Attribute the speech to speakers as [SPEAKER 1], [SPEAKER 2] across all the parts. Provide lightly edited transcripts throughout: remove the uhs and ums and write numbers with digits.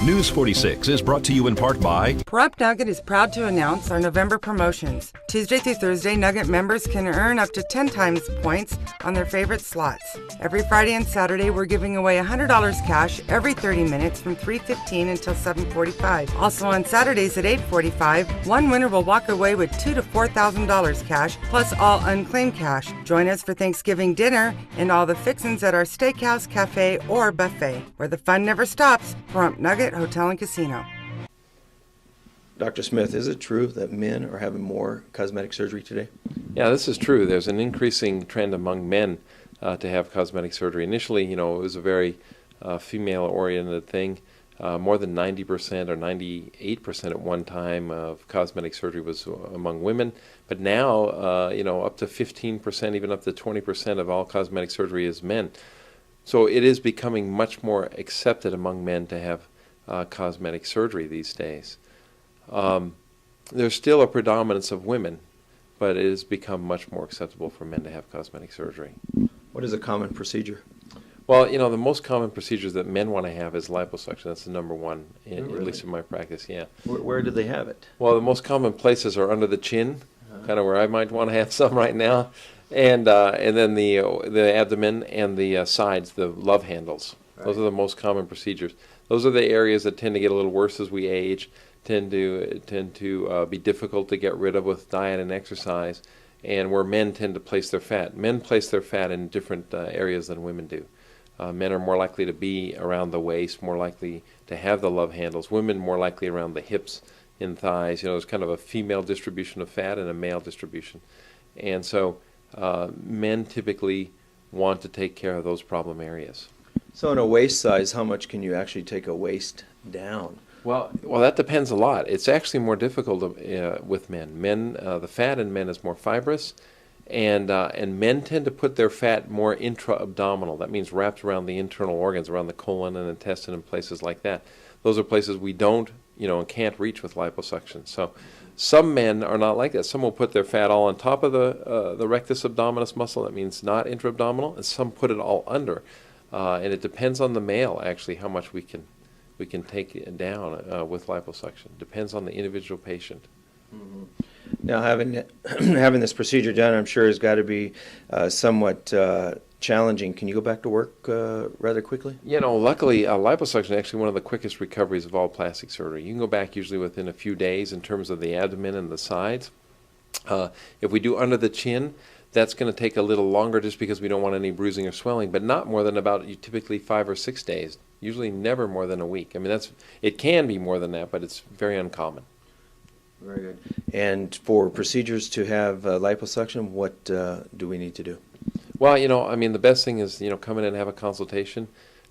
[SPEAKER 1] News 46 is brought to you in part by
[SPEAKER 2] Prep Nugget is proud to announce our November promotions. Tuesday through Thursday, Nugget members can earn up to 10 times points on their favorite slots. Every Friday and Saturday, we're giving away $100 cash every 30 minutes from 3:15 until 7:45. Also on Saturdays at 8:45, one winner will walk away with $2,000 to $4,000 cash, plus all unclaimed cash. Join us for Thanksgiving dinner and all the fixins at our steakhouse, cafe, or buffet, where the fun never stops. Prep Nugget Hotel and Casino.
[SPEAKER 3] Dr. Smith, is it true that men are having more cosmetic surgery today?
[SPEAKER 4] Yeah, this is true. There's an increasing trend among men to have cosmetic surgery. Initially, it was a very female-oriented thing. More than 90% or 98% at one time of cosmetic surgery was among women. But now, up to 15%, even up to 20% of all cosmetic surgery is men. So it is becoming much more accepted among men to have cosmetic surgery these days. There's still a predominance of women, but it has become much more acceptable for men to have cosmetic surgery.
[SPEAKER 3] What is a common procedure?
[SPEAKER 4] Well, the most common procedures that men want to have is liposuction. That's the number one,
[SPEAKER 3] Really?
[SPEAKER 4] at least in my practice, yeah.
[SPEAKER 3] Where do they have it?
[SPEAKER 4] Well, the most common places are under the chin, kind of where I might want to have some right now, and then the abdomen and the sides, the love handles. Right. Those are the most common procedures. Those are the areas that tend to get a little worse as we age, tend to be difficult to get rid of with diet and exercise, and where men tend to place their fat. Men place their fat in different areas than women do. Men are more likely to be around the waist, more likely to have the love handles. Women more likely around the hips and thighs. There's kind of a female distribution of fat and a male distribution. And so men typically want to take care of those problem areas.
[SPEAKER 3] So in a waist size, how much can you actually take a waist down?
[SPEAKER 4] Well, that depends a lot. It's actually more difficult with men. The fat in men is more fibrous, and men tend to put their fat more intra-abdominal. That means wrapped around the internal organs, around the colon and intestine and places like that. Those are places we don't, and can't reach with liposuction. So some men are not like that. Some will put their fat all on top of the rectus abdominis muscle. That means not intra-abdominal, and some put it all under. And it depends on the male, actually, how much we can take it down with liposuction. Depends on the individual patient.
[SPEAKER 3] Mm-hmm. Now, having this procedure done, I'm sure has got to be somewhat challenging. Can you go back to work rather quickly?
[SPEAKER 4] Luckily, liposuction is actually one of the quickest recoveries of all plastic surgery. You can go back usually within a few days in terms of the abdomen and the sides. If we do under the chin, that's going to take a little longer just because we don't want any bruising or swelling, but not more than about typically 5 or 6 days. Usually never more than a week. It can be more than that, but it's very uncommon.
[SPEAKER 3] Very good. And for procedures to have liposuction, what do we need to do?
[SPEAKER 4] Well, the best thing is, come in and have a consultation.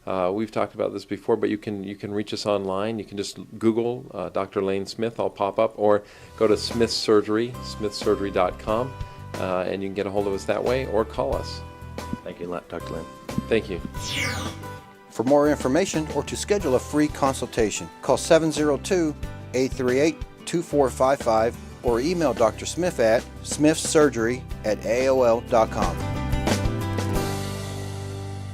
[SPEAKER 4] We've talked about this before, but you can reach us online. You can just Google Dr. Lane Smith. I'll pop up, or go to Smith Surgery, smithsurgery.com, and you can get a hold of us that way, or call us.
[SPEAKER 3] Thank you, Dr. Lane.
[SPEAKER 4] Thank you.
[SPEAKER 5] For more information or to schedule a free consultation, call 702-838-2455 or email Dr. Smith at smithsurgery@aol.com.